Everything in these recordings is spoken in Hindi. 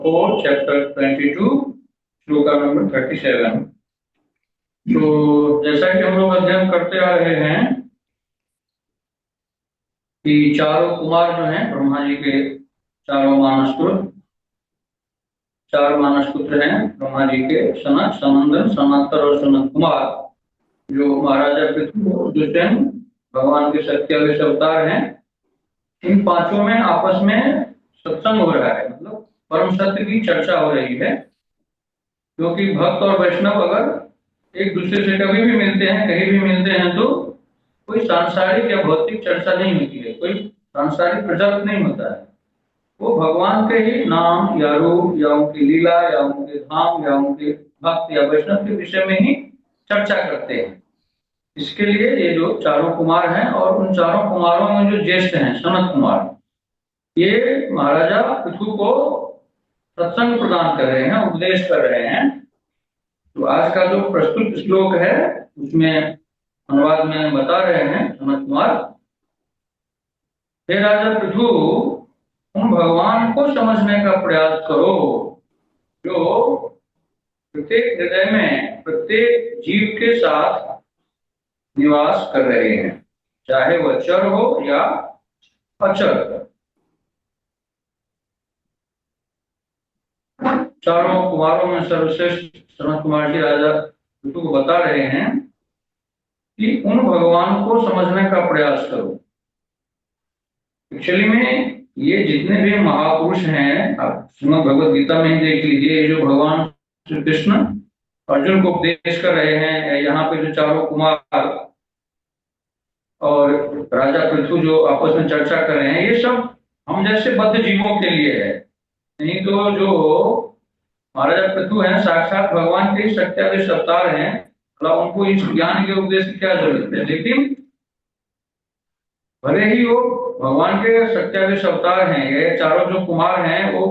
4 चैप्टर 22 श्लोका नंबर 37। तो जैसा कि हम लोग अध्ययन करते आ रहे हैं कि चारों कुमार जो हैं ब्रह्मा जी के चार मानस पुत्र हैं ब्रह्मा जी के, सनक, सनंदन, सनत्तर और सनत कुमार, जो महाराजा पृथु दुष्यंत भगवान के सत्यावेश अवतार हैं। इन पांचों में आपस में सत्संग हो रहा है, मतलब परम सत्य की चर्चा हो रही है। क्योंकि भक्त और वैष्णव अगर एक दूसरे से कभी भी मिलते हैं, कहीं भी मिलते हैं, तो कोई सांसारिक या भौतिक चर्चा नहीं होती है, कोई सांसारिक प्रचार नहीं होता है। वो भगवान के ही नाम या रूप या उनकी लीला या उनके धाम या उनके भक्त या वैष्णव के विषय में ही चर्चा करते हैं। इसके लिए ये जो चारों कुमार हैं, और उन चारों कुमारों में जो ज्येष्ठ हैं सनत कुमार, ये महाराजा पृथु को सत्संग प्रदान कर रहे हैं, उपदेश कर रहे हैं। तो आज का जो प्रस्तुत श्लोक है उसमें अनुवाद में बता रहे हैं सनत कुमार। हे राजा पृथु, तुम भगवान को समझने का प्रयास करो, जो प्रत्येक हृदय में प्रत्येक जीव के साथ निवास कर रहे हैं, चाहे वह चर हो या अचर। चारों कुमारों में सर्वश्रेष्ठ सनत कुमार जी राजा पृथु को बता रहे हैं कि उन भगवान को समझने का प्रयास करो। एक्चुअली में ये जितने भी महापुरुष हैं, आप श्रीमद् भगवद गीता में ही देख लीजिए, जो भगवान श्री कृष्ण अर्जुन को उपदेश कर रहे हैं, यहाँ पे जो चारों कुमार और राजा पृथु जो आपस में चर्चा कर रहे हैं, ये सब हम जैसे बद्ध जीवों के लिए है। नहीं तो जो महाराजा पृथु हैं साक्षात भगवान के सत्यादेश अवतार हैं, मतलब उनको इस ज्ञान के उपदेश की क्या जरूरत है। लेकिन भले ही वो भगवान के सत्यादेश अवतार हैं, ये चारों जो कुमार हैं वो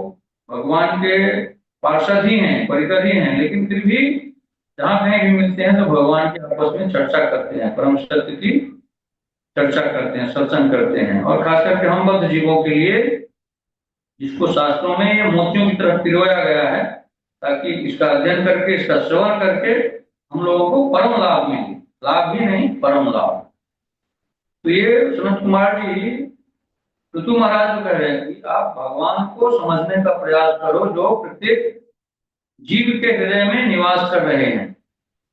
भगवान के पार्षद ही हैं, परिकर ही हैं, लेकिन फिर भी जहां कहीं भी मिलते हैं तो भगवान के आपस में चर्चा करते हैं, परम सत्य की चर्चा करते हैं, सत्संग करते हैं। और खास करके हम बद्ध जीवों के लिए, जिसको शास्त्रों में ये मोतियों की तरफ पिरोया गया है, ताकि इसका अध्ययन करके, इसका श्रवण करके हम लोगों को परम लाभ मिले, लाभ भी नहीं परम लाभ। तो ये सनत कुमार जी पृथु महाराज को कह रहे हैं कि आप भगवान को समझने का प्रयास करो, जो प्रत्येक जीव के हृदय में निवास कर रहे हैं,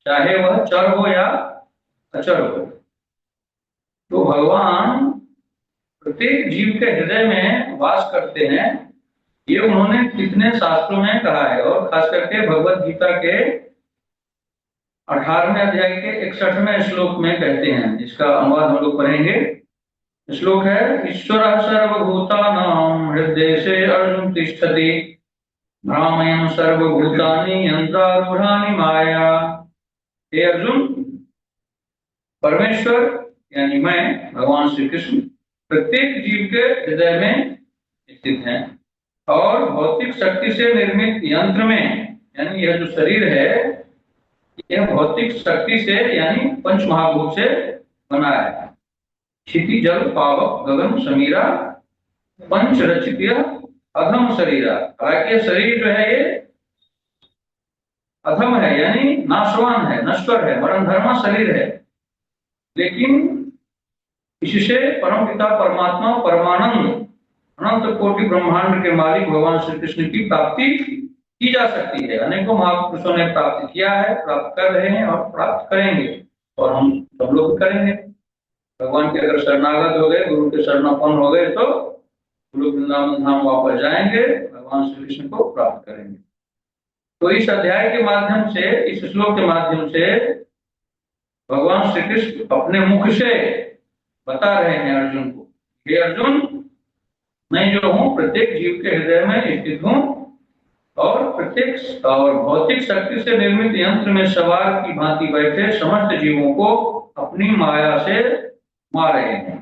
चाहे वह चर हो या अचर हो। तो भगवान प्रत्येक जीव के हृदय में वास करते हैं, ये उन्होंने कितने शास्त्रों में कहा है। और खास करके भगवत गीता के 18वें अध्याय के 61वें श्लोक में कहते हैं, जिसका अनुवाद हम लोग पढ़ेंगे। श्लोक है, ईश्वर सर्वभूतानां हृदय अर्जुन तिष्ठति, भ्रामयन् सर्वभूतानि यंत्रारूढ़ानि माया। हे अर्जुन, परमेश्वर यानी मैं भगवान श्री कृष्ण प्रत्येक जीव के हृदय में स्थित हैं, और भौतिक शक्ति से निर्मित यंत्र में, यानी यह जो शरीर है यह भौतिक शक्ति से यानी पंच महाभूत से बना है। क्षिति जल पावक गगन समीरा, पंच रचित अधम शरीरा। हालांकि शरीर जो है ये अधम है, यानी नाशवान है, नश्वर है, मरण धर्मा शरीर है। लेकिन इससे परमपिता परमात्मा परमानंद अनंत कोटि ब्रह्मांड के मालिक भगवान श्री कृष्ण की प्राप्ति की जा सकती है। अनेकों महापुरुषों ने प्राप्त किया है, प्राप्त कर रहे हैं और प्राप्त करेंगे, और हम सब लोग भी करेंगे। भगवान के अगर शरणागत हो गए, गुरु के शरणापन्न हो गए, तो लोग वृंदावन धाम वापस जाएंगे, भगवान श्री कृष्ण को प्राप्त करेंगे। तो इस अध्याय के माध्यम से, इस श्लोक के माध्यम से भगवान श्री कृष्ण अपने मुख से बता रहे हैं अर्जुन को, हे अर्जुन, मैं जो हूँ प्रत्येक जीव के हृदय में स्थित हूँ, और प्रत्येक और भौतिक शक्ति से निर्मित यंत्र में सवार की भांति बैठे समस्त जीवों को अपनी माया से मार रहे हैं।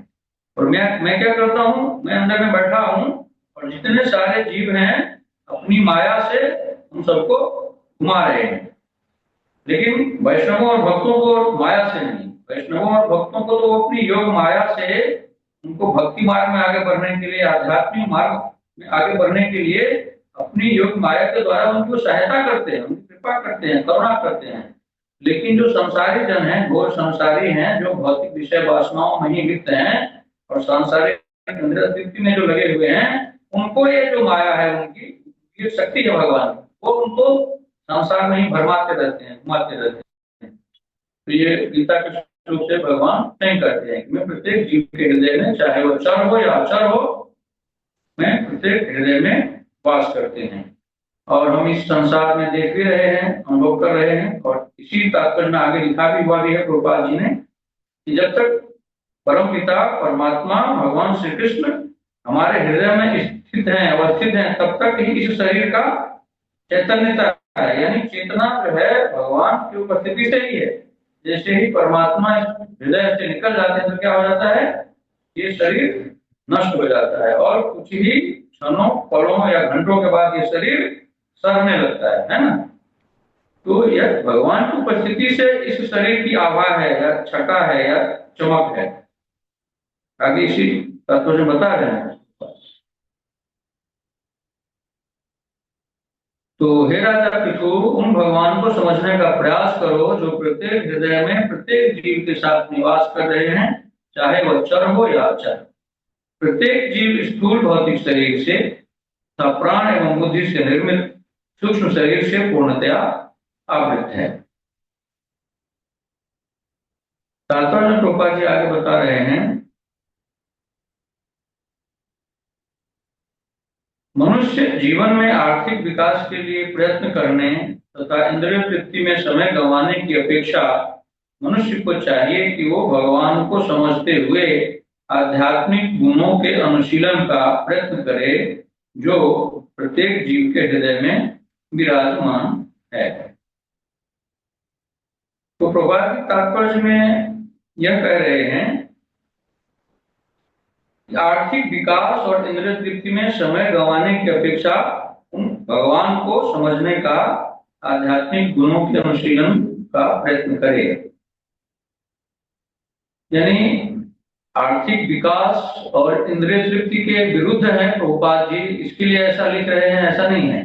और मैं क्या करता हूँ, मैं अंदर में बैठा हूँ, और जितने सारे जीव हैं अपनी माया से उन सबको घुमा रहे हैं। लेकिन वैष्णवों और भक्तों को माया से नहीं, वैष्णवों और भक्तों को तो अपनी योग माया से उनको भक्ति मार्ग में आगे बढ़ने के लिए, आध्यात्मिक मार्ग में आगे बढ़ने के लिए अपनी योग माया के द्वारा उनको सहायता करते हैं, उनकी कृपा करते हैं, करुणा करते हैं। लेकिन जो संसारी जन है, घोर संसारी हैं, जो भौतिक विषय वासनाओं में ही लिप्त हैं और सांसारिक इंद्रिय तृप्ति में जो लगे हुए हैं, उनको ये जो माया है, उनकी ये शक्ति है भगवान, वो उनको संसार में ही भरमाते रहते हैं, घुमाते रहते हैं। तो ये गीता के रूप से भगवान नहीं करते हैं। मैं प्रत्येक जीव के हृदय में, चाहे वो चर हो या अचर हो, मैं प्रत्येक हृदय में वास करते हैं। और हम इस संसार में देख भी रहे हैं, अनुभव कर रहे हैं, और इसी तात्पर्य में आगे लिखा भी हुआ भी है प्रभुपाद जी ने कि जब तक परम पिता परमात्मा भगवान श्री कृष्ण हमारे हृदय में स्थित हैं, अवस्थित हैं, तब तक ही इस शरीर का चैतन्यता है, यानी चेतना जो है भगवान की उपस्थिति से ही है। जैसे ही परमात्मा हृदय से निकल जाते हैं तो क्या हो जाता है, ये शरीर नष्ट हो जाता है, और कुछ ही क्षणों, पलों या घंटों के बाद ये शरीर सड़ने लगता है ना। तो यह भगवान की उपस्थिति से इस शरीर की आभा है या छटा है या चमक है। आगे इसी तत्व से बता रहे हैं। तो हे राजा पितु, उन भगवान को समझने का प्रयास करो जो प्रत्येक हृदय में प्रत्येक जीव के साथ निवास कर रहे हैं, चाहे वह चर हो या अचर। प्रत्येक जीव स्थूल भौतिक शरीर से तथा प्राण एवं बुद्धि से निर्मित सूक्ष्म शरीर से पूर्णतया आवृत है। तात्पर्य टोपा जी आगे बता रहे हैं, मनुष्य जीवन में आर्थिक विकास के लिए प्रयत्न करने तथा इंद्रिय तृप्ति में समय गंवाने की अपेक्षा मनुष्य को चाहिए कि वो भगवान को समझते हुए आध्यात्मिक गुणों के अनुशीलन का प्रयत्न करे, जो प्रत्येक जीव के हृदय में विराजमान है। तो प्रभात के तात्पर्य में यह कह रहे हैं कि आर्थिक विकास और इंद्रिय तृप्ति में समय गंवाने की अपेक्षा भगवान को समझने का, आध्यात्मिक गुणों के अनुशीलन का प्रयत्न करे। यानी आर्थिक विकास और इंद्रिय तृप्ति के विरुद्ध है प्रभुपाद जी, इसके लिए ऐसा लिख रहे हैं, ऐसा नहीं है।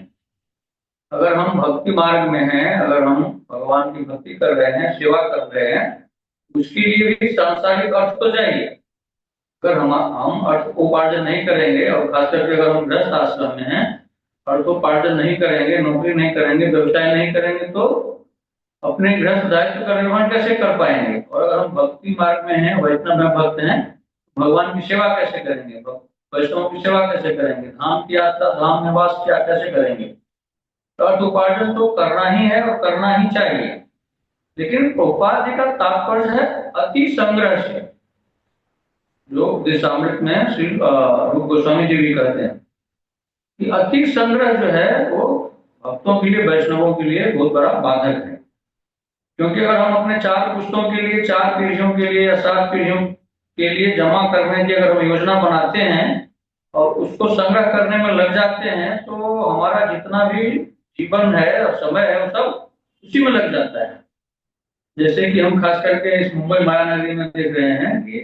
अगर हम भक्ति मार्ग में हैं, अगर हम भगवान की भक्ति कर रहे हैं, सेवा कर रहे हैं, उसके लिए भी सांसारिक अर्थ तो चाहिए। अगर हम अर्थ उपार्जन नहीं करेंगे, और खास करके अगर हम गृहस्थ आश्रम में हैं, अर्थोपार्जन नहीं करेंगे, नौकरी नहीं करेंगे, व्यवसाय नहीं करेंगे, तो अपने गृहस्थ दायित्व का निर्वहन कैसे कर पाएंगे। और अगर हम भक्ति मार्ग में हैं, वैष्णव में भक्त हैं, भगवान की सेवा कैसे करेंगे, वैष्णव की सेवा कैसे करेंगे, धाम की यात्रा, धाम निवास क्या कैसे करेंगे। तो अर्थ उपार्जन तो करना ही है और करना ही चाहिए। लेकिन प्रभुपाद जी का तात्पर्य है अति संग्रह से, जो देशामृत में श्री रूप गोस्वामी जी भी कहते हैं कि अति संग्रह जो है वो भक्तों के लिए, वैष्णवों के लिए बहुत बड़ा बाधक है। क्योंकि अगर हम अपने 4 पुस्तों के लिए, 4 पीढ़ियों के लिए या 7 पीढ़ियों के लिए जमा करने की अगर हम योजना बनाते हैं और उसको संग्रह करने में लग जाते हैं, तो हमारा जितना भी जीवन है और समय है वो सब उसी में लग जाता है। जैसे कि हम खास करके इस मुंबई महानगरी में देख रहे हैं कि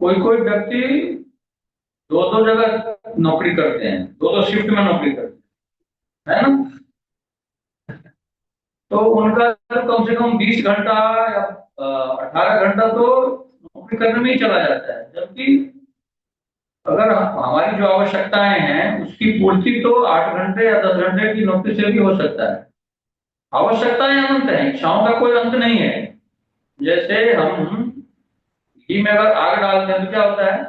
कोई कोई व्यक्ति 2-2 जगह नौकरी करते हैं, 2-2 शिफ्ट में नौकरी करते हैं, है ना। तो उनका तो कम से कम 20 घंटा या 18 घंटा तो नौकरी करने में ही चला जाता है। जबकि अगर हमारी जो आवश्यकताएं हैं उसकी पूर्ति तो 8 घंटे या 10 घंटे की नौकरी से भी हो सकता है। आवश्यकताएं अनंत है, इच्छाओं का कोई अंत नहीं है। जैसे हम घी में अगर आग डालते हैं तो क्या होता है,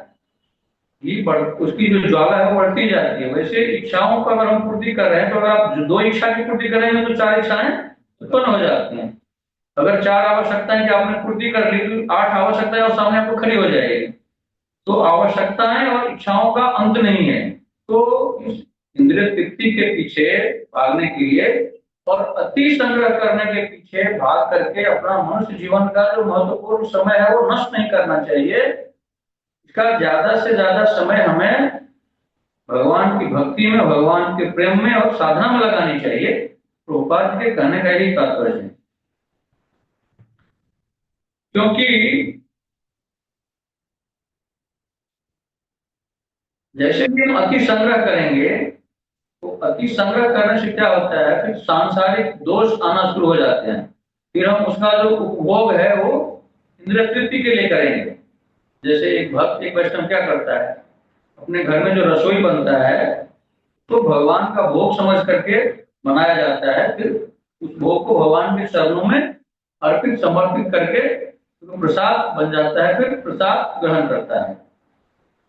घी बढ़, उसकी जो ज्वाला है वो बढ़ती जाती है। वैसे इच्छाओं का अगर हम पूर्ति कर रहे हैं, तो अगर आप 2 इच्छा की पूर्ति करेंगे तो 4 इच्छाएं उत्पन्न हो जाती हैं। अगर 4 आवश्यकताएं की आपने पूर्ति कर ली तो 8 आवश्यकताएं और सामने आपको खड़ी हो जाएगी। तो आवश्यकताएं और इच्छाओं का अंत नहीं है। तो इस इंद्रिय तृप्ति के पीछे भागने के लिए और अति संग्रह करने के पीछे भाग करके अपना मनुष्य जीवन का जो महत्वपूर्ण समय है वो नष्ट नहीं करना चाहिए। इसका ज्यादा से ज्यादा समय हमें भगवान की भक्ति में, भगवान के प्रेम में और साधना में लगानी चाहिए। प्रभुपाद के कहने का यही तात्पर्य है। क्योंकि जैसे भी हम अति संग्रह करेंगे, तो अति संग्रह करने से क्या होता है, फिर सांसारिक दोष आना शुरू हो जाते हैं। फिर हम उसका जो उपभोग है वो इंद्रिय तृप्ति के लिए करेंगे। जैसे एक भक्त, एक वैष्णव क्या करता है, अपने घर में जो रसोई बनता है तो भगवान का भोग समझ करके बनाया जाता है, फिर उस भोग को भगवान के चरणों में अर्पित समर्पित करके तो प्रसाद बन जाता है, फिर प्रसाद ग्रहण करता है।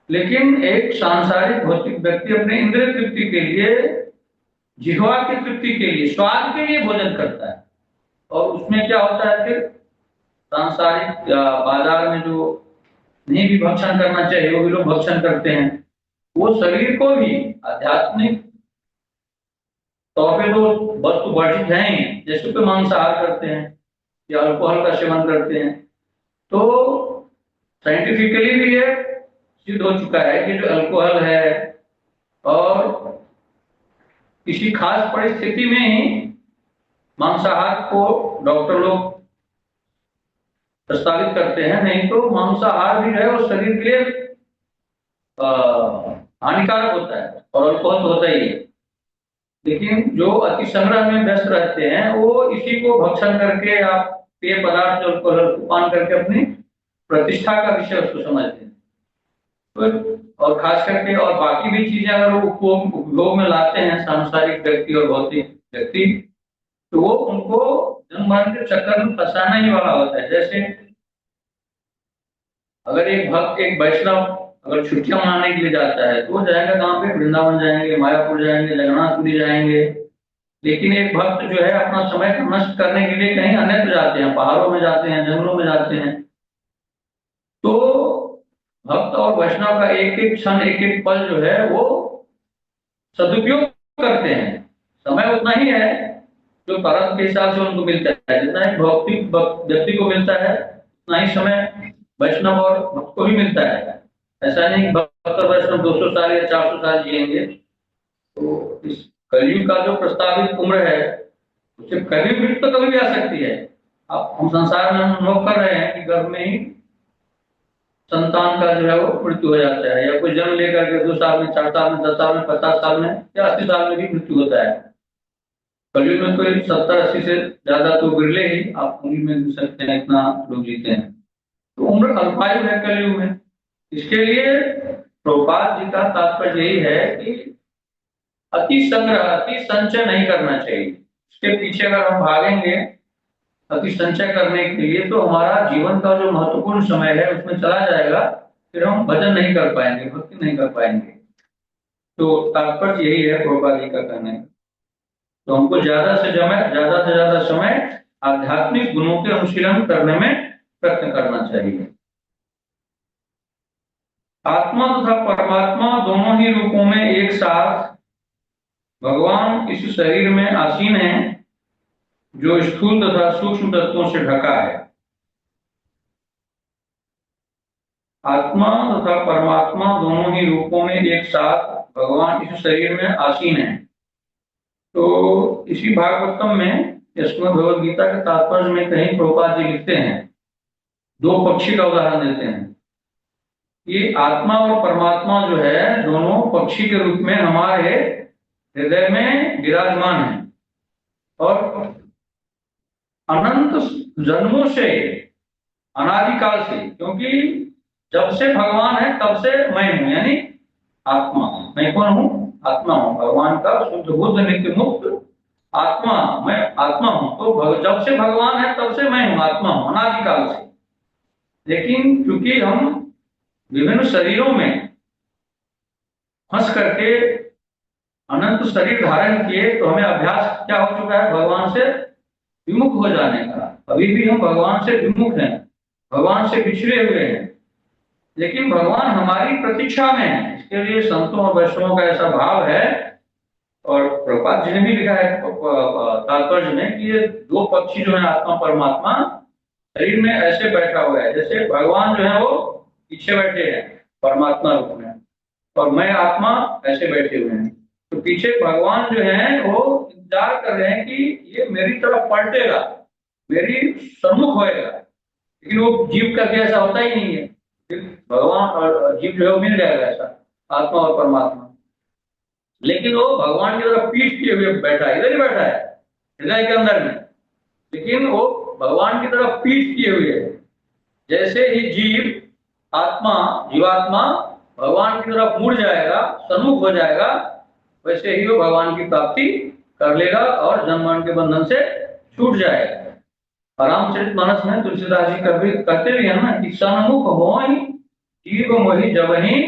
लेकिन एक सांसारिक भौतिक व्यक्ति अपने इंद्रिय तृप्ति के लिए, जिह्वा की तृप्ति के लिए, स्वाद के लिए भोजन करता है, और उसमें क्या होता है, फिर सांसारिक बाजार में जो नहीं भी भक्षण करना चाहिए वो भी लोग भक्षण करते हैं। वो शरीर को भी आध्यात्मिक तौर पे तो वस्तु वर्जित है ही, जैसे कोई मांसाहार करते हैं या अल्कोहल का सेवन करते हैं, तो साइंटिफिकली भी ये सिद्ध हो चुका है कि जो अल्कोहल है, और किसी खास परिस्थिति में ही मांसाहार को डॉक्टर लोग प्रस्तावित करते हैं, नहीं तो मांसाहार भी है और शरीर के लिए हानिकारक होता है, और अल्कोहल तो होता ही है। लेकिन जो अति संग्रह में व्यस्त रहते हैं वो इसी को भक्षण करके या पेय पदार्थ जो अल्कोहल को पान करके अपनी प्रतिष्ठा का विषय उसको समझते हैं। तो और खास करके और बाकी भी चीजें अगर वो उपभोग में लाते हैं सांसारिक व्यक्ति और भौतिक व्यक्ति, तो वो उनको जन्म मरण के चक्कर में फंसाना ही वाला होता है। जैसे अगर एक भक्त, एक वैष्णव अगर छुट्टियां मनाने के लिए जाता है तो वो जाएगा कहाँ पे, वृंदावन जाएंगे, मायापुर जाएंगे, जगन्नाथपुरी जाएंगे। लेकिन एक भक्त जो है अपना समय नष्ट करने के लिए कहीं अन्यत्र जाते हैं, पहाड़ों में जाते हैं, जंगलों में जाते हैं। तो भक्त और वैष्णव का एक एक क्षण, एक एक पल जो है वो सदुपयोग करते हैं। समय उतना ही है जो परम के हिसाब से उनको मिलता है, जितना एक भौतिक व्यक्ति को मिलता है उतना ही समय वैष्णव और भक्त को भी मिलता है। ऐसा नहीं कि भक्त और वैष्णव 200 साल या 400 साल जिएंगे। तो इस कलयुग का जो प्रस्तावित उम्र है, उससे कभी भी तो कभी भी आ सकती है। अब हम संसार में अनुभव कर रहे हैं कि गर्भ में ही संतान का जो है वो मृत्यु हो जाता है, या कोई जन्म लेकर के 2 साल में, 4 साल में, 10 साल में, 50 साल में या 80 साल में भी मृत्यु होता है। कलयुग में कोई 70-80 से ज्यादा तो बिरले ही आप उम्र में गिन सकते हैं, इतना लोग जीते हैं। तो उम्र अल्पायु है कलयुग में। इसके लिए प्रभुपाद जी का तात्पर्य यही है कि अति संग्रह, अति संचय नहीं करना चाहिए। इसके पीछे अगर हम भागेंगे अति संचय करने के लिए, तो हमारा जीवन का जो महत्वपूर्ण समय है उसमें चला जाएगा, फिर हम भजन नहीं कर पाएंगे, भक्ति नहीं कर पाएंगे। तो तात्पर्य यही है प्रभुपाद जी का कहने का। तो हमको ज्यादा से ज्यादा समय आध्यात्मिक गुणों के अनुशीलन करने में प्रयत्न करना चाहिए। आत्मा तथा परमात्मा दोनों ही रूपों में एक साथ भगवान इस शरीर में आसीन है, जो स्थूल तथा सूक्ष्म तत्वों से ढका है। आत्मा तथा परमात्मा दोनों ही रूपों में एक साथ भगवान इस शरीर में आसीन है। तो इसी भागवतम में, इसमें भगवद गीता के तात्पर्य में कहीं प्रभुपाद जी लिखते हैं, 2 पक्षी का उदाहरण देते हैं। ये आत्मा और परमात्मा जो है दोनों पक्षी के रूप में हमारे हृदय में विराजमान है, और अनंत जन्मों से, अनादिकाल से, क्योंकि जब से भगवान है तब से मैं हूं, यानी आत्मा। मैं कौन हूं? आत्मा हूं, भगवान का शुद्ध बुद्ध नित्य मुक्त आत्मा, मैं आत्मा हूं। तो जब से भगवान है तब से मैं हूं, आत्मा हूं, अनादिकाल से। लेकिन क्योंकि हम विभिन्न शरीरों में फंस करके अनंत शरीर धारण किए, तो हमें अभ्यास क्या हो चुका है, भगवान से विमुख हो जाने का। अभी भी हम भगवान से विमुख हैं, भगवान से बिछड़े हुए हैं। लेकिन भगवान हमारी प्रतीक्षा में है। इसके लिए संतों और वैष्णवों का ऐसा भाव है, और प्रभुपाद जी ने भी लिखा है तात्पर्य में कि ये 2 पक्षी जो है आत्मा परमात्मा शरीर में ऐसे बैठा हुआ है, जैसे भगवान जो है वो पीछे बैठे हैं परमात्मा रूप में, और मैं आत्मा ऐसे बैठे हुए हैं। तो पीछे भगवान जो है वो इंतजार कर रहे हैं कि ये मेरी तरफ पलटेगा, मेरी सम्मुख होएगा। लेकिन वो जीव का ऐसा होता ही नहीं है। भगवान और जीव जो है मिल जाएगा ऐसा, आत्मा और परमात्मा। लेकिन वो भगवान की तरफ पीठ किए हुए बैठा है, इधर ही बैठा है हृदय के अंदर में, लेकिन वो भगवान की तरफ पीठ किए हुए है। जैसे ही जीव आत्मा जीवात्मा भगवान की तरफ मुड़ जाएगा, सन्मुख हो जाएगा, वैसे ही वो भगवान की प्राप्ति कर लेगा और जन्म मरण के बंधन से छूट जाएगा। और रामचरितमानस में तुलसीदास जी कभी कहते भी है ना कि सन्मुख हो जीव मोहि जबहि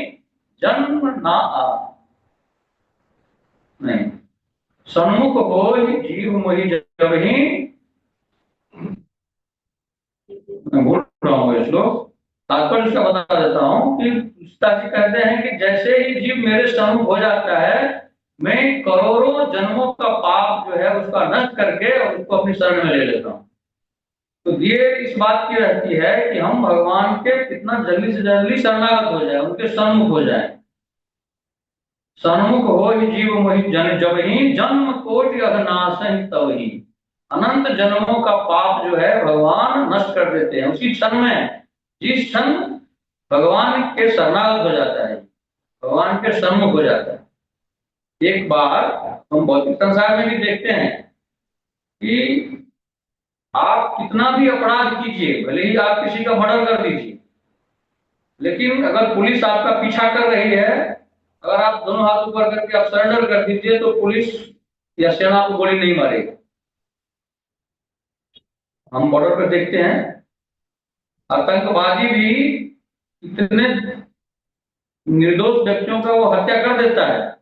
जन्म ना आ। नहीं, सन्मुख हो जीव मोहि जबहि, मैं भूल रहा हूँ ये श्लोक, तात्पर्य इसका बता देता हूँ कि तुलसीदास जी कहते हैं कि जैसे ही जीव मेरे सन्मुख हो जाता है, मैं करोड़ों जन्मों का पाप जो है उसका नष्ट करके और उसको अपनी शरण में ले लेता हूँ। तो ये इस बात की रहती है कि हम भगवान के कितना जल्दी से जल्दी शरणागत हो जाए, उनके सन्मुख हो जाए। सन्मुख हो ही जीव मोहि जन जब ही जन्म कोटि अघनाशहि तब ही। अनंत जन्मों का पाप जो है भगवान नष्ट कर देते हैं उसी क्षण में, जिस क्षण भगवान के शरणागत हो जाता है, भगवान के सन्मुख हो जाता है। एक बार हम भौतिक संसार में भी देखते हैं कि आप कितना भी अपराध कीजिए, भले ही आप किसी का मर्डर कर दीजिए, लेकिन अगर पुलिस आपका पीछा कर रही है, अगर आप दोनों हाथ ऊपर करके आप सरेंडर कर दीजिए तो पुलिस या सेना आपको गोली नहीं मारेगी। हम बॉर्डर पर देखते हैं आतंकवादी भी इतने निर्दोष व्यक्तियों का वो हत्या कर देता है,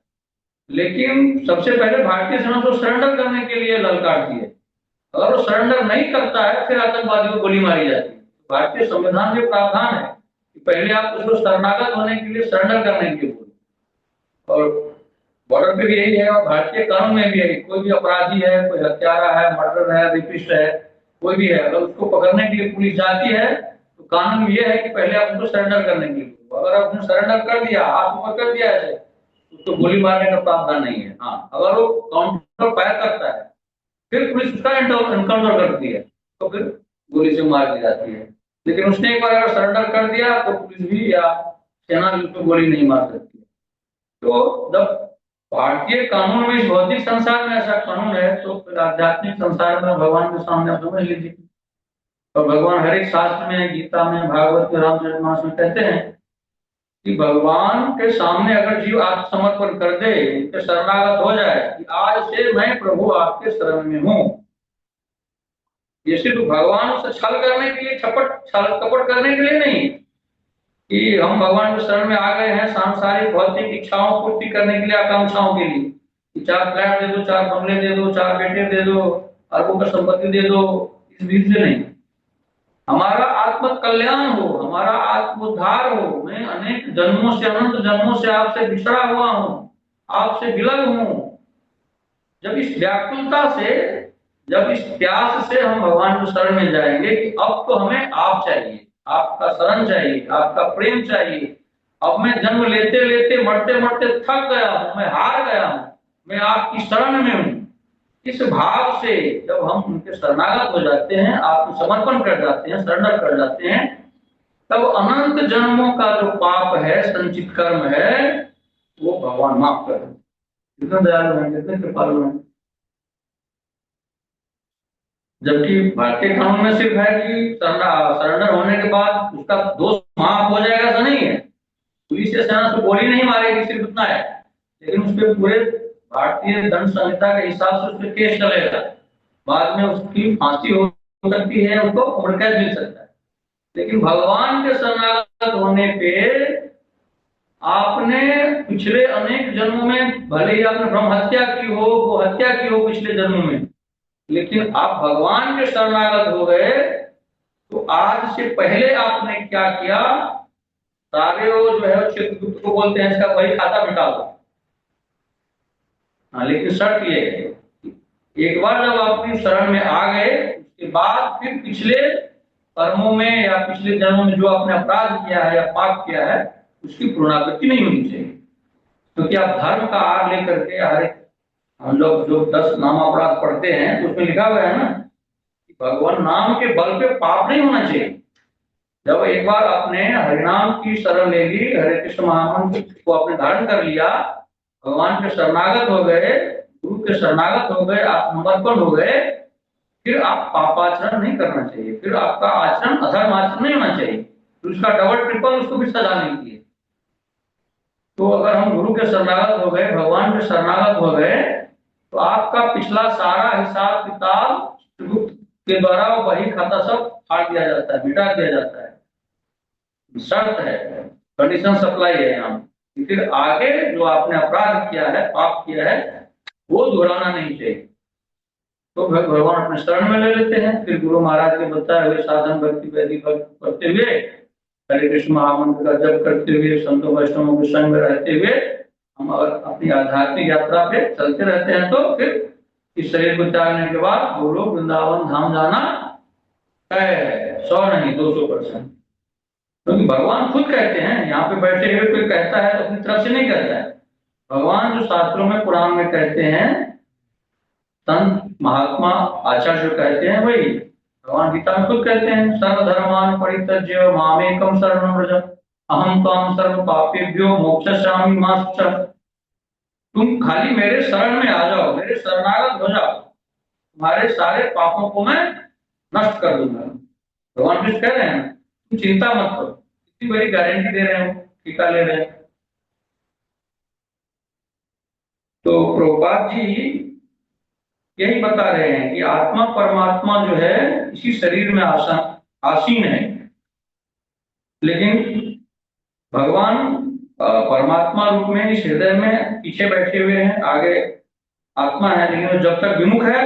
लेकिन सबसे पहले भारतीय सेना को सरेंडर करने के लिए ललकारती है। अगर वो सरेंडर नहीं करता है फिर आतंकवादी को गोली मारी जाती है। भारतीय संविधान में प्रावधान है कि पहले आप उसको शरणागत होने के लिए सरेंडर करने के लिए बोलो। और बॉर्डर पे भी यही है और भारतीय कानून में भी है, कोई भी अपराधी है, कोई हत्यारा है, मर्डर है, रेपिस्ट है, कोई भी है, अगर उसको पकड़ने के लिए पुलिस जाती है तो कानून ये है कि पहले आप उसको सरेंडर करने के लिए बोलो। अगर आपने सरेंडर कर दिया, हाथ ऊपर कर दिया है, उसको गोली मारने का प्रावधान नहीं है। हाँ, अगर वो काउंटर फायर करता है फिर पुलिस उसका एनकाउंटर करती है, तो फिर गोली से मार दी जाती है। लेकिन उसने एक बार अगर सरेंडर कर दिया तो पुलिस भी या सेना भी उसको गोली नहीं मार सकती। तो जब भारतीय कानून में, इस भौतिक संसार में ऐसा कानून है, तो फिर आध्यात्मिक संसार में भगवान के सामने आप समझ लीजिए। और भगवान हर एक शास्त्र में, गीता में, भागवत में, रामचरितमानस में कहते हैं कि भगवान के सामने अगर जीव आत्मसमर्पण कर दे, उनके शरणागत हो जाए कि आज से मैं प्रभु आपके शरण में हूँ, ये सिर्फ भगवान से छल करने के लिए, छल कपट करने के लिए नहीं कि हम भगवान के शरण में आ गए हैं सांसारिक भौतिक इच्छाओं को पूर्ति करने के लिए, आकांक्षाओं के लिए कि 4 फ्लैट दे दो, 4 बंगले दे दो, 4 बेटे दे दो, अरबों का संपत्ति दे दो, इस बीच से नहीं। हमारा आत्म कल्याण हो, हमारा आत्मोद्धार हो। मैं अनेक जन्मों से, अनंत जन्मों से आपसे बिछड़ा हुआ हूँ, आपसे विलग हूँ। जब इस व्याकुलता से, जब इस प्यास से हम भगवान के शरण में जाएंगे कि अब तो हमें आप चाहिए, आपका शरण चाहिए, आपका प्रेम चाहिए, अब मैं जन्म लेते लेते, मरते मरते थक गया हूं, मैं हार गया हूं, मैं आपकी शरण में हूं। इस भाव से जब हम उनके शरणागत हो जाते हैं, आत्मसमर्पण कर जाते हैं, सरेंडर कर जाते हैं, तब अनंत जन्मों का जो पाप है, संचित कर्म है, वो भगवान माफ कर देते। कितना दयालु है, कितने कृपालु है। जबकि भारतीय कानून में सिर्फ है कि सरेंडर होने के बाद उसका दोष माफ हो जाएगा, ऐसा नहीं है। पुलिस या सेना उसको गोली नहीं मारेगी, सिर्फ उतना है। लेकिन उस पर पूरे भारतीय दंड संहिता के हिसाब से उस पर केस चलेगा, बाद में उसकी फांसी हो सकती है, उसको उम्र कैद मिल सकता है। लेकिन भगवान के शरणागत होने पे आपने पिछले अनेक जन्मों में, भले ही आपने ब्रह्म हत्या की हो, वो हत्या की हो पिछले जन्मों में, लेकिन आप भगवान के शरणागत हो गए तो आज से पहले आपने क्या किया, सारे वो जो है चित्रगुप्त को बोलते हैं, इसका वही खाता मिटा दो। हाँ, लेकिन शर्त ये है, एक बार जब आप अपनी शरण में आ गए, उसके बाद फिर पिछले कर्मों में या पिछले जन्मों में जो आपने अपराध किया है या पाप किया है, उसकी पुनरावृत्ति नहीं होनी चाहिए। क्योंकि आप धर्म का आग लेकर के, हर एक हम लोग जो 10 नाम अपराध पढ़ते हैं तो उसमें लिखा हुआ है ना कि भगवान नाम के बल पे पाप नहीं होना चाहिए। जब एक बार आपने हरिनाम की शरण ले ली, हरे कृष्ण महामंत्र को आपने धारण कर लिया, भगवान के शरणागत हो गए, गुरु के शरणागत हो गए, आप समर्पण हो गए, फिर आप पापाचरण नहीं करना चाहिए, फिर आपका आचरण अधर्म आचरण नहीं होना चाहिए, तो उसका डबल ट्रिपल उसको भी सजा मिलती है। तो अगर हम गुरु के शरणागत हो गए, भगवान के शरणागत हो गए, तो आपका पिछला सारा हिसाब किताब गुप्त के द्वारा वही खाता सब फाड़ दिया जाता है, मिटा दिया जाता है। शर्त है, कंडीशन सप्लाई है यहाँ। फिर आगे जो आपने अपराध किया है, पाप किया है, वो दोहराना नहीं चाहिए। तो भगवान अपने शरण में ले लेते हैं। फिर गुरु महाराज के बताए हुए साधन भक्ति वैदिक करते हुए, हरे कृष्ण महामंत्र का जप करते हुए, संतों वैष्णवों के संग में रहते हुए हम अगर अपनी आध्यात्मिक यात्रा पे चलते रहते हैं, तो फिर इस शरीर को त्यागने के बाद गोलोक वृंदावन धाम जाना है 100 नहीं 200%। क्योंकि भगवान खुद कहते हैं, यहाँ पे बैठे हुए कोई कहता है तो अपनी तरफ से नहीं कहता है। भगवान जो शास्त्रों में पुराण में कहते हैं, संत महात्मा आचार्य जो कहते हैं, वही भगवान गीता में खुद कहते हैं, सर्वधर्मान परित्यज्य मामेकम शरणं व्रज अहम त्वां सर्व पापेभ्यो मोक्षयिष्यामि मा शुचः। तुम खाली मेरे शरण में आ जाओ, मेरे शरणागत हो जाओ, तुम्हारे सारे पापों को मैं नष्ट कर दूंगा। भगवान कृष्ण कह रहे हैं तुम चिंता मत करो, इतनी बड़ी गारंटी दे रहे हो, टीका ले रहे हैं। तो प्रभुपाद जी यही बता रहे हैं कि आत्मा परमात्मा जो है इसी शरीर में आसीन है, लेकिन भगवान परमात्मा रूप में इस हृदय में पीछे बैठे हुए हैं, आगे आत्मा है, लेकिन जब तक विमुख है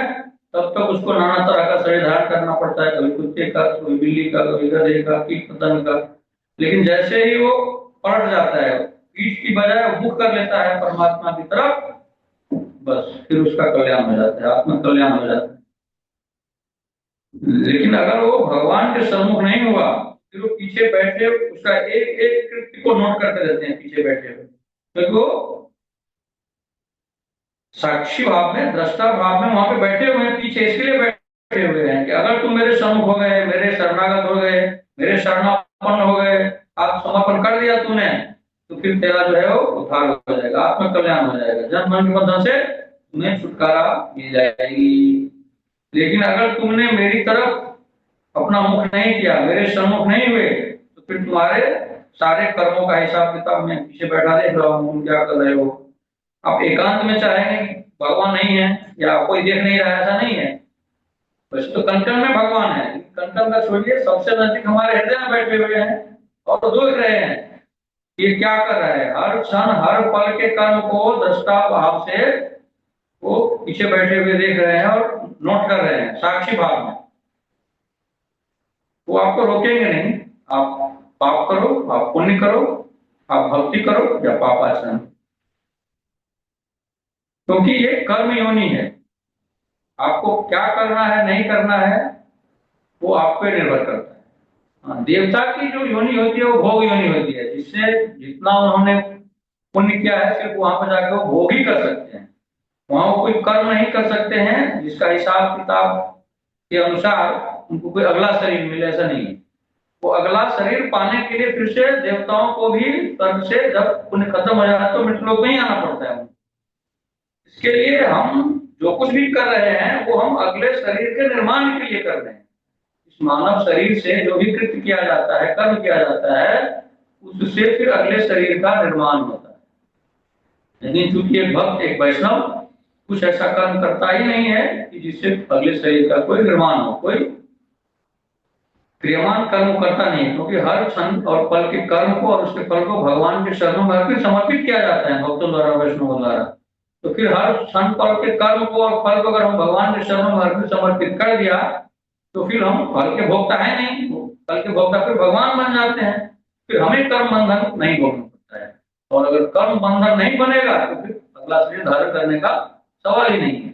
तब तक उसको नाना तरह का शरीर धारण करना पड़ता है, कभी कुत्ते का, कभी बिल्ली का, कभी गधे का, कीट पतंग का। लेकिन जैसे ही वो पलट जाता है, पीठ की बजाय मुख कर लेता है परमात्मा की तरफ, बस फिर उसका कल्याण हो जाता है, आत्म कल्याण हो जाता है। लेकिन अगर वो भगवान के सम्मुख नहीं हुआ, फिर वो पीछे बैठे उसका एक एक कृत्य को नोट करते रहते हैं पीछे बैठे हुए, क्योंकि वो साक्षी भाव में, दृष्टा भाव में वहां पे बैठे हुए हैं, पीछे इसके लिए बैठे हुए हैं कि अगर तुम मेरे सम्मुख हो गए, मेरे शरणागत हो गए, मेरे शरणापन्न हो गए, आप समर्पण कर दिया तूने, तो फिर तेरा जो है वो उद्धार हो जाएगा, आत्म कल्याण हो जाएगा, जन्म मरण के बंधन से तुम्हें छुटकारा मिल जाएगी। लेकिन अगर तुमने मेरी तरफ अपना मुख नहीं किया, मेरे सम्मुख नहीं हुए, तो फिर तुम्हारे सारे कर्मों का हिसाब किताब मैं पीछे बैठा देख रहा हूँ, तुम क्या कर रहे हो। आप एकांत में चाहेंगे कि भगवान नहीं है या कोई देख नहीं रहा है, ऐसा नहीं है। वैसे तो कंकड़ में भगवान है, कंकड़ का छोड़िए, सबसे नजदीक हमारे हृदय में बैठे हुए हैं और तो देख रहे हैं ये क्या कर रहा है। हर क्षण हर पल के कर्म को दृष्टा भाव से वो पीछे बैठे हुए देख रहे हैं और नोट कर रहे हैं साक्षी भाव में। वो आपको रोकेंगे नहीं, आप पाप करो, आप पुण्य करो, आप भक्ति करो या पापाचरण, क्योंकि ये कर्म योनि है। आपको क्या करना है नहीं करना है वो आप पे निर्भर करता है। हाँ, देवता की जो योनि होती है वो भोग योनि होती है, जिससे जितना उन्होंने पुण्य किया है सिर्फ वहां पर जाकर वो भोग ही कर सकते हैं, वहां वो कोई कर्म नहीं कर सकते हैं जिसका हिसाब किताब के अनुसार उनको कोई अगला शरीर मिले, ऐसा नहीं है। वो अगला शरीर पाने के लिए फिर से देवताओं को भी स्वर्ग से जब पुण्य खत्म हो जाता है तो मृतलोक में ही आना पड़ता है। इसके लिए हम जो कुछ भी कर रहे हैं वो हम अगले शरीर के निर्माण के लिए कर रहे हैं। इस मानव शरीर से जो भी कृत्य किया जाता है, कर्म किया जाता है, उससे फिर अगले शरीर का निर्माण होता है। लेकिन चूंकि एक भक्त, एक वैष्णव कुछ ऐसा कर्म करता ही नहीं है कि जिससे अगले शरीर का कोई निर्माण हो, कोई क्रियमान कर्म करता नहीं, क्योंकि हर क्षण और पल के कर्म को और उसके फल को भगवान के शरणों में समर्पित किया जाता है भक्तों द्वारा, वैष्णवों द्वारा। तो फिर हर क्षण पल के कर्म को और फल को अगर हम भगवान के चरणों में समर्पित कर दिया, तो फिर हम फल के भोक्ता है नहीं, फल के भोक्ता फिर भगवान बन जाते हैं, फिर हमें कर्म बंधन नहीं भोगना पड़ता है। और अगर कर्म बंधन नहीं बनेगा तो फिर अगला शरीर धारण करने का सवाल ही नहीं है।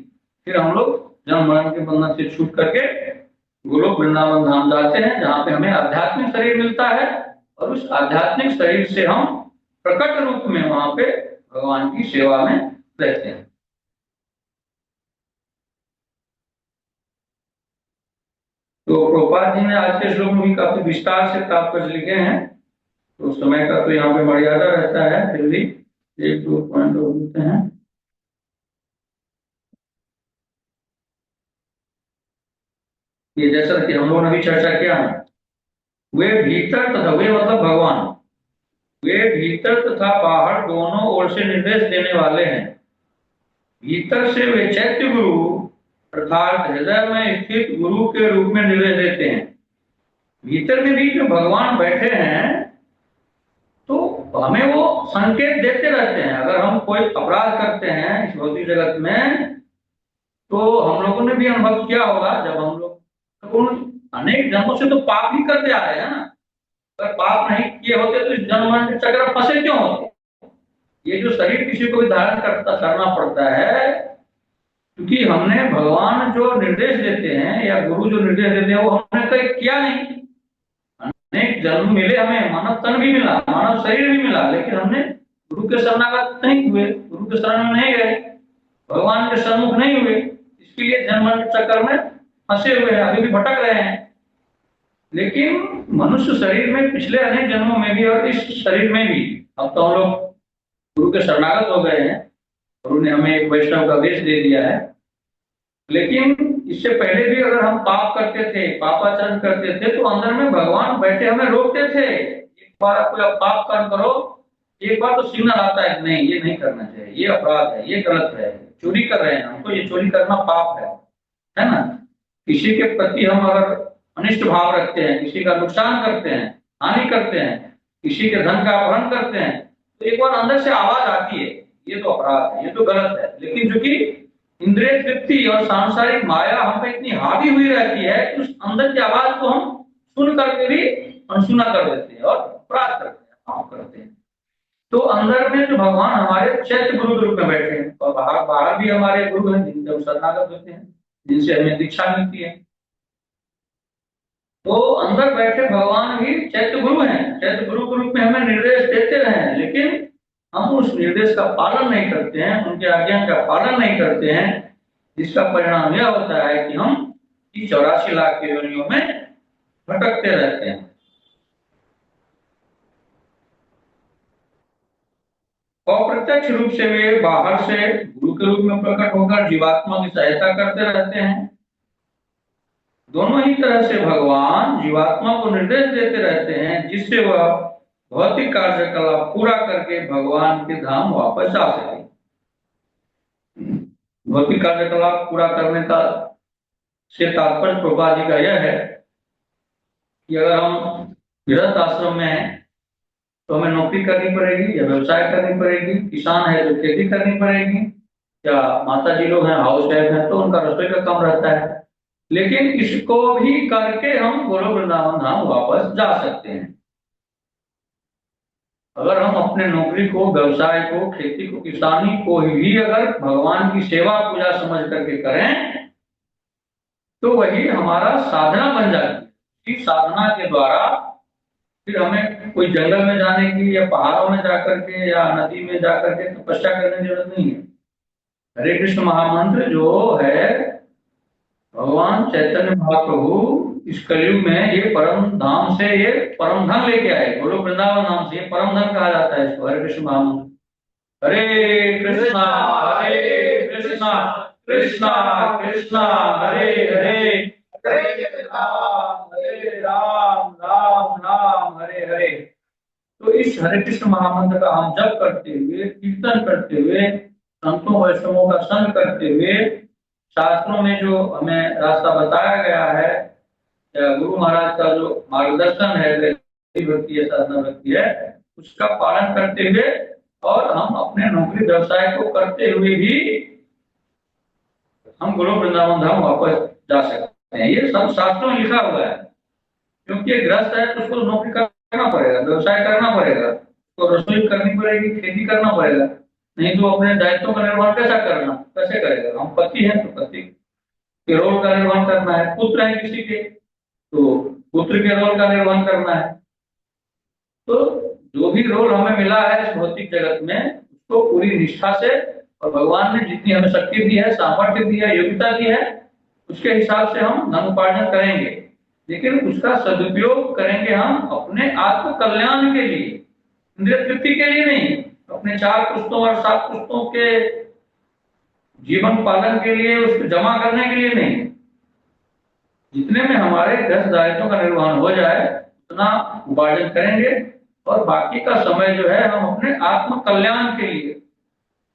फिर हम लोग जन्म मरण के बंधन से छूट करके गोलोक वृंदावन धाम जाते हैं, जहाँ पे हमें आध्यात्मिक शरीर मिलता है, और उस आध्यात्मिक शरीर से हम प्रकट रूप में वहां पे भगवान की सेवा में रहते हैं। तो प्रभुपाद जी ने आज के श्लोक में भी काफी विस्तार से तात्पर्य लिखे हैं, तो समय का तो यहाँ पे मर्यादा रहता है, फिर भी एक दो पॉइंट और देते हैं। ये जैसा कि हम लोगों ने अभी चर्चा किया है, वे भीतर तथा वे मतलब भगवान, वे भीतर तथा बाहर दोनों ओर से निर्देश देने वाले हैं। भीतर से वे चैत्य गुरु अर्थात हृदय में स्थित गुरु के रूप में निर्देश देते हैं। भीतर में भी जो भगवान बैठे हैं तो हमें वो संकेत देते रहते हैं। अगर हम कोई अपराध करते हैं इस भौतिक जगत में, तो हम लोगों ने भी अनुभव किया होगा, जब हम लोग तो उन अनेक जन्मों से तो पाप ही करते आ रहे हैं ना। अगर पाप नहीं किए होते तो इस जन्म मरण के चक्र में फंसे क्यों होते? ये जो शरीर किसी को भी धारण करना पड़ता है, क्योंकि हमने भगवान जो निर्देश देते हैं या गुरु जो निर्देश देते हैं वो हमने कहीं किया नहीं। अनेक जन्म मिले, हमें मानव तन भी मिला, मानव शरीर भी मिला, लेकिन हमने गुरु के शरणागत नहीं हुए, गुरु के शरण में नहीं गए, भगवान के सम्मुख नहीं हुए। इसके लिए जन्म मरण के चक्कर में फंसे हुए हैं, अभी भी भटक रहे हैं। लेकिन मनुष्य शरीर में पिछले अनेक जन्मों में भी और इस शरीर में भी अब तो हम लोग गुरु के शरणागत हो गए हैं, गुरु ने हमें एक वैष्णव का वेश दे दिया है। लेकिन इससे पहले भी अगर हम पाप करते थे, पापाचरण करते थे, तो अंदर में भगवान बैठे हमें रोकते थे। एक बार आप कोई पाप कर्म करो, एक बार तो सिग्नल आता है नहीं ये नहीं करना चाहिए, ये अपराध है, ये गलत है, चोरी कर रहे हैं हम, तो ये चोरी करना पाप है ना। किसी के प्रति हम अगर अनिष्ट भाव रखते हैं, किसी का नुकसान करते हैं, हानि करते हैं, किसी के धन का अपहरण करते हैं, तो एक बार अंदर से आवाज आती है ये तो अपराध है, ये तो गलत है। लेकिन चूंकि इंद्रिय तृप्ति और सांसारिक माया हम पे इतनी हावी हुई रहती है कि उस अंदर की आवाज को हम सुन करके भी अनसुना कर देते हैं और अपराध करते हैं, पाप करते हैं। तो अंदर में जो भगवान हमारे चैत्य गुरु के रूप में बैठे हैं, और बाहर भी हमारे गुरु हैं जिनसे हम शरणागत होते हैं, जिनसे हमें दीक्षा मिलती है। तो अंदर बैठे भगवान भी चैत्य गुरु हैं, चैत्य गुरु के रूप में हमें निर्देश देते रहे, लेकिन हम उस निर्देश का पालन नहीं करते हैं, उनके आज्ञा का पालन नहीं करते हैं, जिसका परिणाम यह होता है कि हम 84 लाख की योनियों में भटकते रहते हैं। अप्रत्यक्ष रूप से वे बाहर से गुरु के रूप में प्रकट होकर जीवात्मा की सहायता करते रहते हैं। दोनों ही तरह से भगवान जीवात्मा को निर्देश देते रहते हैं, जिससे वह भौतिक कार्यकलाप पूरा करके भगवान के धाम वापस आ सके। भौतिक कार्यकलाप पूरा करने का से तात्पर्य प्रभुपाद जी का यह है कि अगर हम गृहस्थ आश्रम में हैं तो हमें नौकरी करनी पड़ेगी या व्यवसाय करनी पड़ेगी, किसान है तो खेती करनी पड़ेगी, या माता जी लोग हैं हाउस वाइफ हैं तो उनका रसोई का काम रहता है। लेकिन इसको भी करके हम गोलोक वृंदावन धाम वापस जा सकते हैं। अगर हम अपने नौकरी को, व्यवसाय को, खेती को, किसानी को भी अगर भगवान की सेवा पूजा समझ करके करें तो वही हमारा साधना बन जाती है। इस साधना के द्वारा फिर हमें कोई जंगल में जाने की या पहाड़ों में जाकर के या नदी में जाकर के तपस्या करने की जरूरत नहीं है। हरे कृष्ण महामंत्र जो है, भगवान चैतन्य महाप्रभु इस कलयुग में ये परम धाम से ये परम धन लेके आए, गोलोक वृंदावन नाम से ये परम धन कहा जाता है इसको, हरे कृष्ण महामंत्र। हरे कृष्णा कृष्णा कृष्णा हरे हरे, हरे राम राम राम हरे हरे। तो इस हरे कृष्ण महामंत्र का हम जप करते हुए, कीर्तन करते हुए, संतों वैष्णवों का संग करते हुए, शास्त्रों में जो हमें रास्ता बताया गया है, गुरु महाराज का जो मार्गदर्शन है, भक्ति है, साधना भक्ति है, उसका पालन करते हुए और हम अपने नौकरी व्यवसाय को करते हुए भी हम गोलोक वृंदावन धाम वापस जा सकते हैं। ये सब शास्त्रों में लिखा हुआ है। क्योंकि गृहस्थ है तो उसको नौकरी करना पड़ेगा, व्यवसाय करना पड़ेगा, तो रसोई करनी पड़ेगी, खेती करना पड़ेगा, नहीं तो अपने दायित्वों का निर्वहन कैसे करेगा। हम पति हैं तो पति के रोल का निर्वहन करना है, पुत्र है किसी के तो पुत्र के रोल का निर्वहन करना है। तो जो भी रोल हमें मिला है इस भौतिक जगत में, उसको पूरी निष्ठा से, और भगवान ने जितनी हमें शक्ति दी है, सामर्थ्य दी है, योग्यता दी है, उसके हिसाब से हम धन उपार्जन करेंगे। लेकिन उसका सदुपयोग करेंगे हम अपने आत्म कल्याण के लिए, इंद्रिय तृप्ति के लिए नहीं, अपने 4 पुस्तों और 7 पुस्तों के जीवन पालन के लिए, उसको जमा करने के लिए नहीं। जितने में हमारे 10 दायित्वों का निर्वहन हो जाए उतना उपार्जन करेंगे और बाकी का समय जो है हम अपने आत्म कल्याण के लिए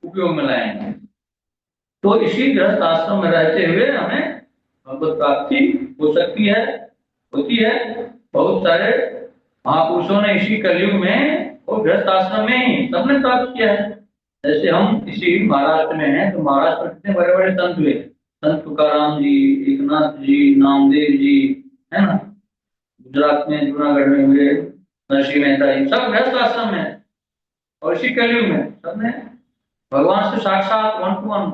उपयोग में लाएंगे। तो इसी गृहस्थ आश्रम में रहते हुए हमें भगवत प्राप्ति हो सकती है, होती है। बहुत सारे महापुरुषों ने इसी कलयुग में और गृहस्थ आश्रम में ही सबने प्राप्त किया है। जैसे हम इसी महाराष्ट्र में हैं, तो महाराष्ट्र में कितने बड़े बड़े संत हुए, संत तुकाराम जी, एकनाथ जी, नामदेव जी, है ना। गुजरात में जूनागढ़ में हुए नरसिंह मेहता जी, सब गृहस्थ आश्रम में। और इसी कलयुग में सबने भगवान से साक्षात 1 to 1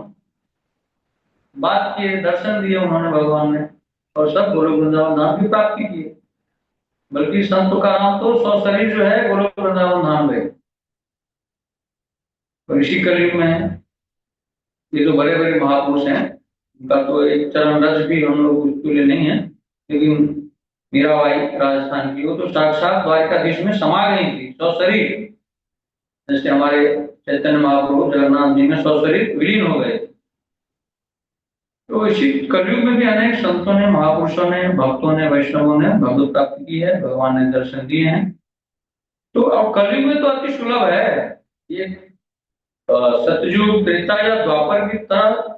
बात किए, दर्शन दिए उन्होंने भगवान ने, और सब गोलोक वृंदावन धाम की प्राप्ति की। बल्कि संत तुकाराम तो 100 शरीर जो है गोलोक वृंदावन धाम गए। और इसी कलयुग में ये जो बड़े बड़े महापुरुष हैं, उनका तो एक चरण रज भी हम लोग उसके लिए नहीं है, लेकिन मीराबाई राजस्थान की, वो तो साक्षात द्वारकाधीश में समा गई थी 100 शरीर। जैसे हमारे चैतन्य महाप्रभु जगन्नाथ जी में 100 शरीर विलीन हो गए। तो इसी कलयुग में भी अनेक संतों ने, महापुरुषों ने, भक्तों ने, वैष्णवों ने भगवत प्राप्ति की है, भगवान ने दर्शन दिए हैं। तो अब कलयुग में तो अति सुलभ है ये। सतयुग, त्रेता या द्वापर की तरह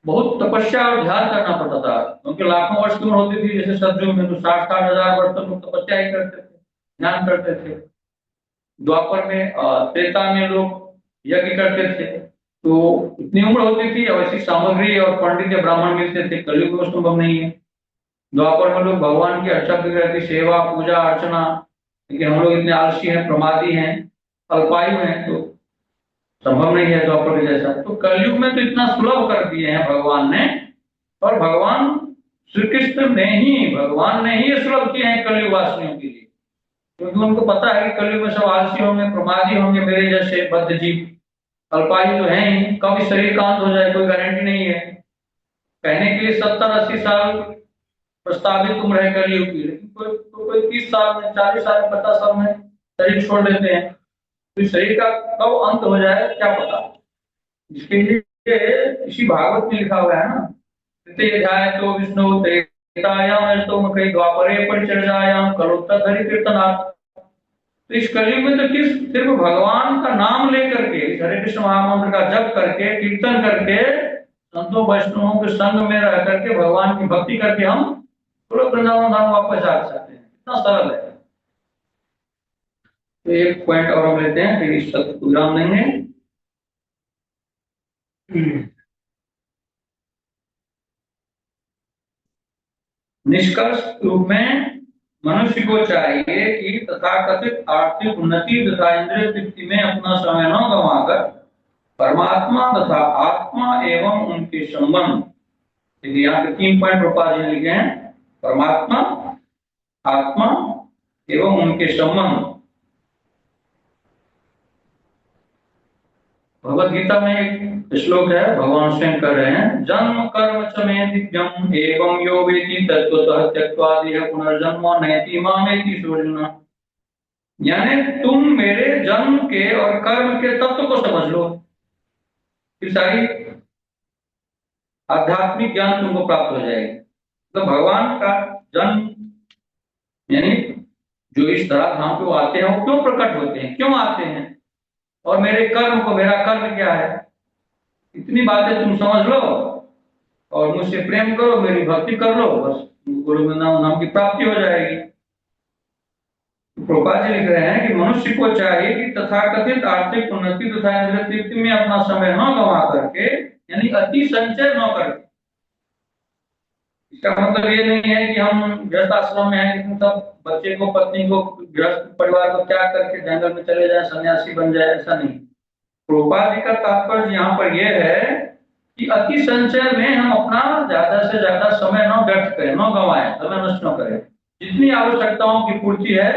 बहुत तपस्या और ध्यान करना पड़ता था, क्योंकि लाखों वर्ष की उम्र होती थी। जैसे सतयुग में तो 60-60 हजार वर्ष तक लोग तपस्या ही करते थे, ध्यान करते थे। द्वापर में, त्रेता में लोग यज्ञ करते थे, तो इतनी उम्र होती थी, आवश्यक सामग्री और पंडित या ब्राह्मण मिलते थे। कलयुग में संभव नहीं है। द्वापर में लोग भगवान की अर्चा करती, सेवा पूजा अर्चना, लेकिन हम लोग इतने आलसी हैं, प्रमादी हैं, अल्पायु हैं, तो संभव नहीं है द्वापर के जैसा। तो कलयुग में तो इतना सुलभ कर दिए हैं भगवान ने, और भगवान श्री कृष्ण ने ही, भगवान ने ही ये सुलभ किए हैं कलयुग वासियों के लिए, क्योंकि उनको पता है कि कलयुग में सब आलसी होंगे, प्रमादी होंगे, मेरे जैसे बद्ध जीव, अल्पायु तो है ही, कब इस शरीर का अंत हो जाए कोई गारंटी नहीं है। कहने के लिए 70-80 साल प्रस्तावित उम्र है कलयुग की, लेकिन कोई 30 साल में, 40 साल में, 50 साल में शरीर छोड़ देते हैं। तो शरीर का कब अंत हो जाए क्या पता। इसके लिए इसी भागवत में लिखा हुआ है ना, अध्याय तो विष्णु त्रेतायाम तो कई द्वापरे परिचर्यायाम कलोत्तर हरि कीर्तनाथ। तो इस कलयुग में तो सिर्फ भगवान का नाम लेकर के, हरे कृष्ण महामंत्र का जप करके, कीर्तन करके, संतों वैष्णवों के संग में रह करके, भगवान की भक्ति करके हम गोलोक वृंदावन धाम वापस जा सकते हैं। कितना सरल है। तो एक पॉइंट और हम लेते हैं, फिर इस सत्र को विराम देंगे। निष्कर्ष रूप में मनुष्य को चाहिए कि तथाकथित आर्थिक उन्नति तथा इंद्रिय तृप्ति में अपना समय न गंवाकर परमात्मा तथा आत्मा एवं उनके संबंध, यहाँ पे 3 पॉइंट प्रभुपाद जी ने लिखे हैं, परमात्मा, आत्मा एवं उनके संबंध। भगवद गीता में एक श्लोक है, भगवान स्वयं कर रहे हैं, जन्म कर्म च मे दिव्यम एवं यो वेति तत्त्वतः त्यक्त्वा देह पुनर्जन्म नैति मामेति सोचना। यानी तुम मेरे जन्म के और कर्म के तत्व को समझ लो, फिर सारी आध्यात्मिक ज्ञान तुमको प्राप्त हो जाएगी। तो भगवान का जन्म यानी जो इस धराधाम पे आते हैं वो क्यों प्रकट होते हैं, क्यों आते हैं, और मेरे कर्म को, मेरा कर्म क्या है, इतनी बातें तुम समझ लो और मुझसे प्रेम करो, मेरी भक्ति कर लो, बस गोलोक वृंदावन धाम की प्राप्ति हो जाएगी। प्रभुपाद जी लिख रहे हैं कि मनुष्य को चाहिए कि तथाकथित आर्थिक उन्नति तथा इंद्रिय तृप्ति में अपना समय न गंवा करके, यानी अति संचय न करके। इसका मतलब ये नहीं है कि हम गृहस्थ आश्रम में हैं, लेकिन सब बच्चे को, पत्नी को, गृहस्थ परिवार को त्याग करके जंगल में चले जाए, सन्यासी बन जाए, ऐसा नहीं। प्रभुपाद जी का तात्पर्य यहाँ पर यह है कि अति संचय में हम अपना ज्यादा से ज्यादा समय न व्यर्थ करें, न गंवाएं, समय नष्ट न करें। जितनी आवश्यकताओं की पूर्ति है,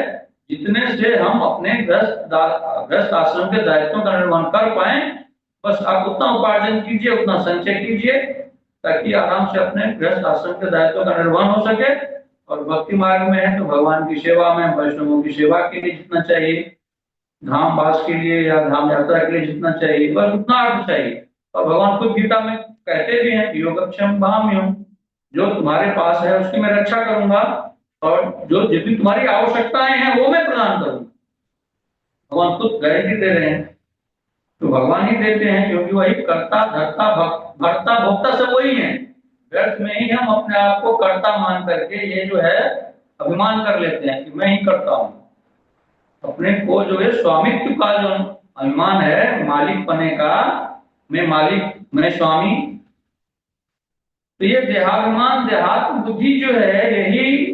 जितने से हम अपने गृहस्थ आश्रम के दायित्वों का निर्वहन कर पाए, बस आप उतना उपार्जन कीजिए, उतना संचय कीजिए, ताकि आराम से अपने गृहस्थ आश्रम के दायित्वों का निर्वहन हो सके और भक्ति मार्ग में है तो भगवान की सेवा में, वैष्णवों की सेवा के लिए जितना चाहिए, धाम वास के लिए या धाम यात्रा के लिए जितना चाहिए, बस उतना अर्थ चाहिए। और भगवान खुद गीता में कहते भी हैं, योगक्षम भाम्यम, जो तुम्हारे पास है उसकी मैं रक्षा करूंगा, और जो जितनी तुम्हारी आवश्यकताएं हैं वो मैं प्रदान करूंगा। भगवान खुद गारंटी दे रहे हैं, तो भगवान ही देते हैं, क्योंकि वही कर्ता धर्ता भर्ता भोक्ता सब वही है। व्यर्थ में ही हम अपने आप को कर्ता मान करके ये जो है अभिमान कर लेते हैं कि मैं ही करता हूँ। अपने को जो है स्वामित्व का जो अभिमान है, मालिक पने का, मैं मालिक, मैं स्वामी, तो ये देहाभिमान, देहात्म बुद्धि जो है, यही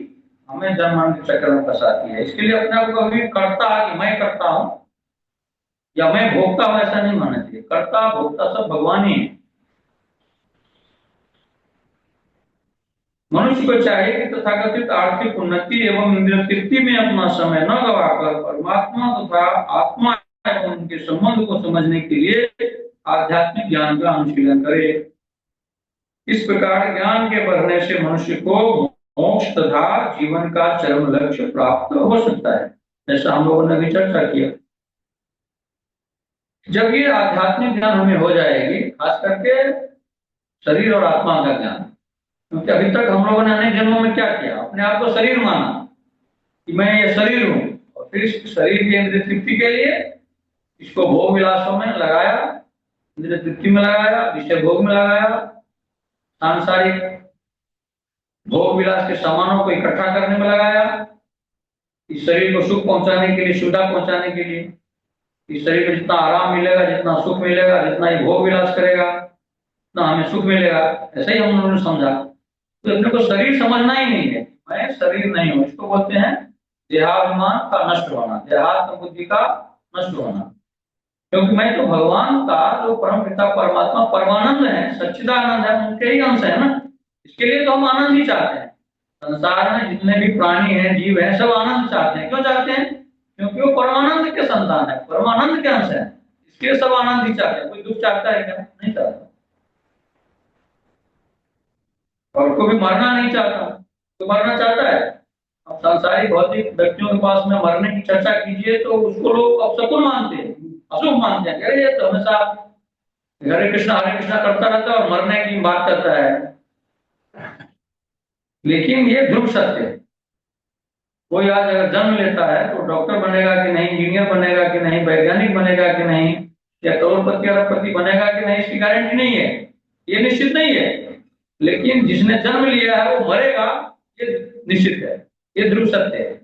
हमें जन्म के चक्कर में फंसाती है। इसके लिए अपने आप को कभी करता कि मैं करता हूं या मैं भोगता हूं ऐसा नहीं मानना चाहिए। कर्ता भोक्ता सब भगवान ही है। मनुष्य को चाहिए कि तथाकथित आर्थिक उन्नति एवं इंद्रिय तृप्ति में अपना समय न गवाकर परमात्मा तथा आत्मा एवं उनके संबंध को समझने के लिए आध्यात्मिक ज्ञान का अनुशीलन करे। इस प्रकार ज्ञान के बढ़ने से मनुष्य को मोक्ष तथा जीवन का चरम लक्ष्य प्राप्त हो सकता है, जैसा हम लोगों ने भी चर्चा किया। जब ये आध्यात्मिक ज्ञान हमें हो जाएगी, खास करके शरीर और आत्मा का ज्ञान, क्योंकि अभी तक हम लोगों ने अनेक जन्मों में क्या किया, अपने आप को शरीर माना कि मैं ये शरीर हूं, और फिर इस शरीर की इंद्रिय तृप्ति के लिए इसको भोग विलासों में लगाया, इंद्रिय तृप्ति में लगाया, विषय भोग में लगाया, सांसारिक भोग विलास के सामानों को इकट्ठा करने में लगाया, इस शरीर को सुख पहुंचाने के लिए, सुविधा पहुंचाने के लिए, इस शरीर को जितना आराम मिलेगा, जितना सुख मिलेगा, जितना ये भोग विलास करेगा उतना हमें सुख मिलेगा, ऐसा ही हम लोगों ने समझा। तो अपने को शरीर समझना ही नहीं है, मैं शरीर नहीं हूं। इसको बोलते हैं देहाभिमान का नष्ट होना, देहात्म बुद्धि का नष्ट होना। क्योंकि मैं तो भगवान का जो परम पिता परमात्मा परमानंद है, सच्चिदानंद है, उनके ही अंश है ना। इसके लिए तो हम आनंद ही चाहते हैं। संसार में जितने भी प्राणी हैं, जीव हैं, सब आनंद चाहते हैं। क्यों चाहते हैं? क्योंकि वो परमानंद के संतान है, परमानंद के अंश है, इसलिए सब आनंद ही चाहते हैं। कोई दुख चाहता है क्या? नहीं चाहता। और कोई भी मरना नहीं चाहता। तो मरना चाहता है? अब सांसारिक भौतिक व्यक्तियों के पास में मरने की चर्चा कीजिए तो उसको लोग अपशकुन मानते हैं, अशुभ मानते हैं। अरे ये तो हमेशा हरे कृष्णा करता रहता है और मरने की बात करता है। लेकिन ये ध्रुव सत्य है। कोई आज अगर जन्म लेता है तो डॉक्टर बनेगा कि नहीं, इंजीनियर बनेगा कि नहीं, वैज्ञानिक बनेगा कि नहीं, या करोड़पति अरबपति बनेगा कि नहीं, इसकी गारंटी नहीं है, ये निश्चित नहीं है। लेकिन जिसने जन्म लिया है वो मरेगा, ये निश्चित है, ये ध्रुव सत्य है।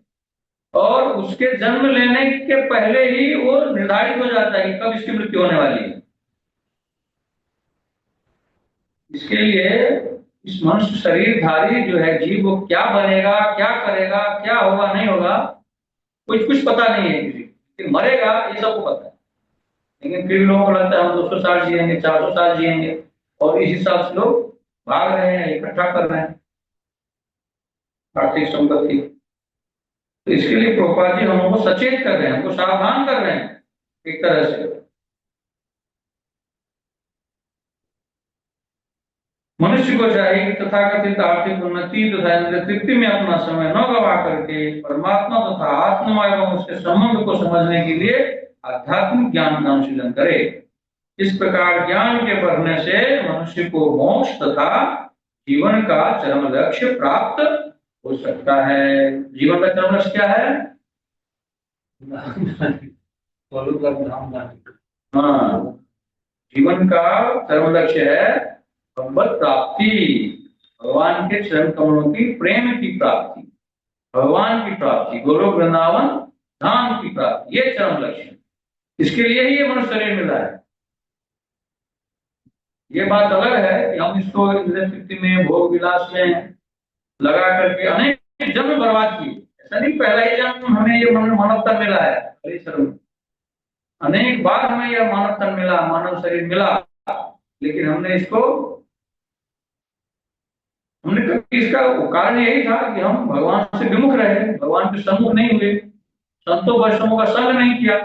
और उसके जन्म लेने के पहले ही वो निर्धारित हो जाता है कि कब इसकी मृत्यु होने वाली है। इसके लिए इस मनुष्य शरीरधारी जो है जीव, वो क्या बनेगा, क्या करेगा, क्या होगा, नहीं होगा, कुछ पता नहीं है किसी को। मरेगा ये सबको पता है, लेकिन फिर लोगों को लगता है हम 200 साल जिएंगे, 400 साल जिएंगे, और इस हिसाब से लोग भाग रहे हैं, इकट्ठा कर रहे हैं आर्थिक संपत्ति। तो इसके लिए प्रभुपाद जी हम लोगों को सचेत कर रहे हैं, हमको सावधान कर रहे हैं एक तरह से। मनुष्य को चाहिए कि तथाकथित आर्थिक उन्नति तथा इंद्रिय तृप्ति में अपना समय न गवा करके परमात्मा तथा आत्मा एवं उसके संबंध को समझने के लिए आध्यात्मिक ज्ञान का अनुशीलन करे। इस प्रकार ज्ञान के बढ़ने से मनुष्य को मोक्ष तथा जीवन का चरम लक्ष्य प्राप्त हो सकता है। जीवन का चरम लक्ष्य क्या है? हाँ, जीवन का चरम लक्ष्य है भगवत प्राप्ति, भगवान के चरण कमलों की प्रेम की प्राप्ति, भगवान की प्राप्ति, गोलोक वृंदावन धाम की प्राप्ति, ये चरम लक्ष्य। इसके लिए ही ये मनुष्य शरीर मिला है। ये बात अलग है कि हम इसको इंद्रिय तृप्ति में, भोग विलास में लगा करके अनेक जन्म बर्बाद किए। ऐसा नहीं पहला ही जन्म हमें ये मानव तन मिला है, अनेक बार हमें यह मानव तन मिला, मानव शरीर मिला, लेकिन हमने इसका कारण यही था कि हम भगवान से विमुख रहे, भगवान के सम्मुख नहीं हुए, संतों वैष्णवों का संग नहीं किया,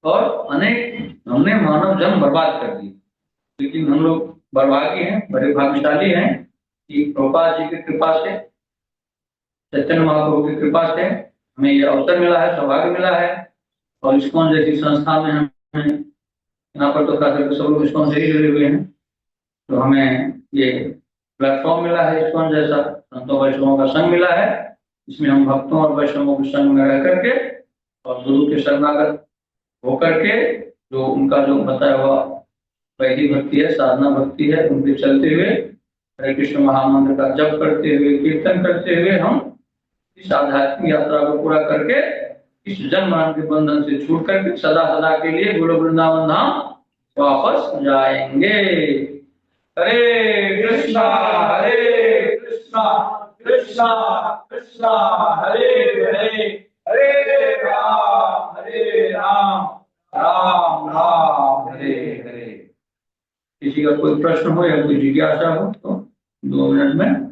और अनेक हमने मानव जन्म बर्बाद कर दिए। लेकिन हम लोग बर्बादी हैं, बड़े भाग्यशाली हैं कि प्रभुपाद जी की कृपा से चैतन्य महाप्रभु की कृपा से हमें ये अवसर मिला है, सौभाग्य मिला है। और इस्कॉन जैसी संस्था में हमें यहाँ पर तो खास करके सब लोग इस्कॉन से ही जुड़े हुए हैं, तो हमें ये प्लेटफॉर्म मिला है इस्कॉन जैसा, संतों वैष्णवों का संघ मिला है। इसमें हम भक्तों और वैष्णवों के संग में रह करके और गुरु के शरणागत होकर के जो उनका जो बताया हुआ वैदिक भक्ति है, साधना भक्ति है, उनके चलते हुए हरे कृष्ण महामंत्र का जप करते हुए, कीर्तन करते हुए हम इस आध्यात्मिक यात्रा को पूरा करके इस जन्म मरण के बंधन से छूट करके सदा सदा के लिए गोलोक वृंदावन धाम वापस जाएंगे। हरे कृष्णा कृष्णा कृष्णा हरे हरे, हरे राम राम राम हरे हरे। किसी का कोई प्रश्न हो या कोई जिज्ञासा हो तो 2 मिनट में